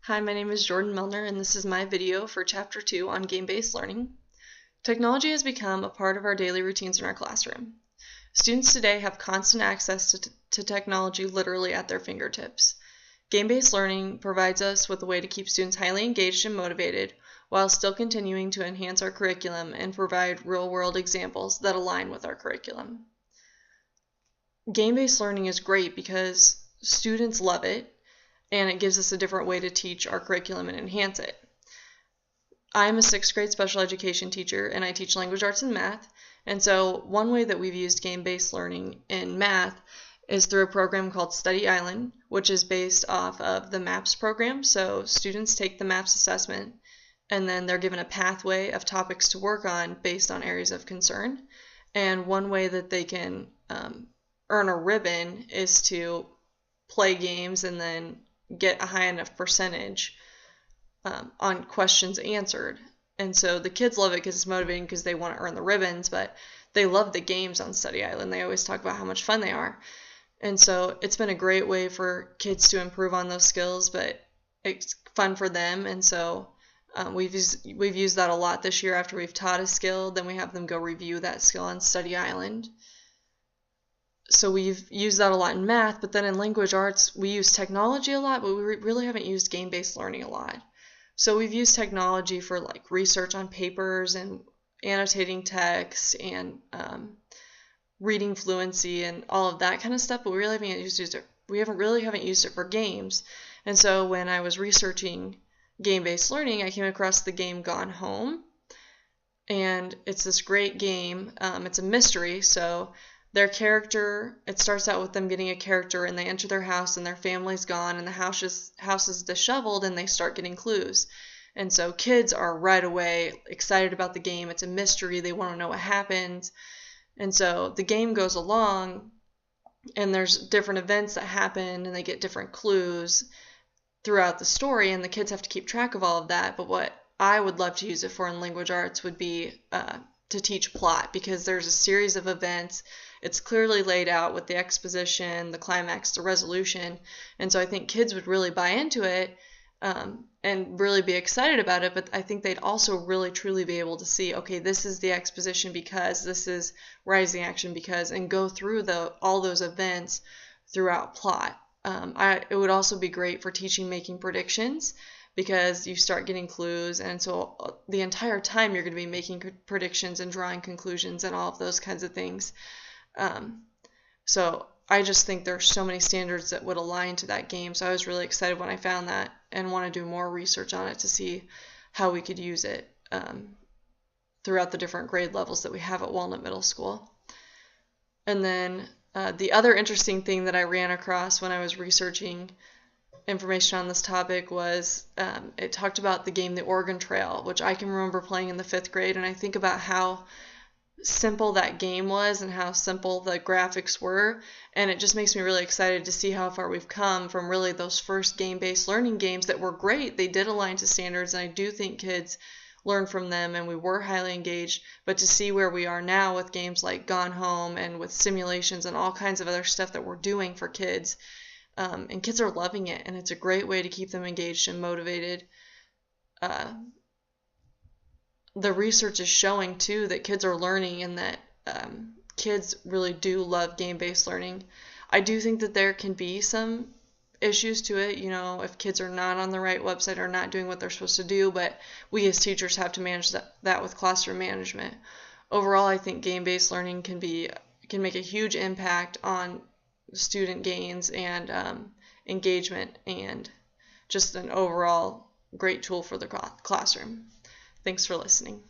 Hi, my name is Jordan Milner, and this is my video for Chapter 2 on game-based learning. Technology has become a part of our daily routines in our classroom. Students today have constant access to technology literally at their fingertips. Game-based learning provides us with a way to keep students highly engaged and motivated while still continuing to enhance our curriculum and provide real-world examples that align with our curriculum. Game-based learning is great because students love it, and it gives us a different way to teach our curriculum and enhance it. I'm a 6th grade special education teacher, and I teach language arts and math. And so one way that we've used game-based learning in math is through a program called Study Island, which is based off of the MAPS program. So students take the MAPS assessment, and then they're given a pathway of topics to work on based on areas of concern. And one way that they can earn a ribbon is to play games and then get a high enough percentage on questions answered. And so the kids love it because it's motivating because they want to earn the ribbons, but they love the games on Study Island. They always talk about how much fun they are. And so it's been a great way for kids to improve on those skills, but it's fun for them. And so we've used that a lot this year. After we've taught a skill, then we have them go review that skill on Study Island. So we've used that a lot in math, but then in language arts, we use technology a lot, but we really haven't used game-based learning a lot. So we've used technology for like research on papers and annotating text and reading fluency and all of that kind of stuff, but we really haven't used it. We haven't used it for games. And so when I was researching game-based learning, I came across the game Gone Home, and it's this great game. It's a mystery, so their character, it starts out with them getting a character, and they enter their house and their family's gone and the house is disheveled, and they start getting clues. And so kids are right away excited about the game. It's a mystery. They want to know what happens. And so the game goes along, and there's different events that happen, and they get different clues throughout the story, and the kids have to keep track of all of that. But what I would love to use it for in language arts would be to teach plot, because there's a series of events. It's clearly laid out with the exposition, the climax, the resolution, and so I think kids would really buy into it and really be excited about it, but I think they'd also really truly be able to see, okay, this is the exposition because, this is rising action because, and go through all those events throughout plot. It would also be great for teaching making predictions, because you start getting clues, and so the entire time you're going to be making predictions and drawing conclusions and all of those kinds of things. So I just think there's so many standards that would align to that game, so I was really excited when I found that and want to do more research on it to see how we could use it throughout the different grade levels that we have at Walnut Middle School. And then the other interesting thing that I ran across when I was researching information on this topic was it talked about the game The Oregon Trail, which I can remember playing in the 5th grade, and I think about how simple that game was and how simple the graphics were, and it just makes me really excited to see how far we've come from really those first game-based learning games that were great. They did align to standards, and I do think kids learned from them, and we were highly engaged, but to see where we are now with games like Gone Home and with simulations and all kinds of other stuff that we're doing for kids, and kids are loving it, and it's a great way to keep them engaged and motivated. The research is showing too that kids are learning, and that kids really do love game-based learning. I do think that there can be some issues to it, if kids are not on the right website or not doing what they're supposed to do, but we as teachers have to manage that with classroom management. Overall, I think game-based learning can make a huge impact on student gains and engagement, and just an overall great tool for the classroom. Thanks for listening.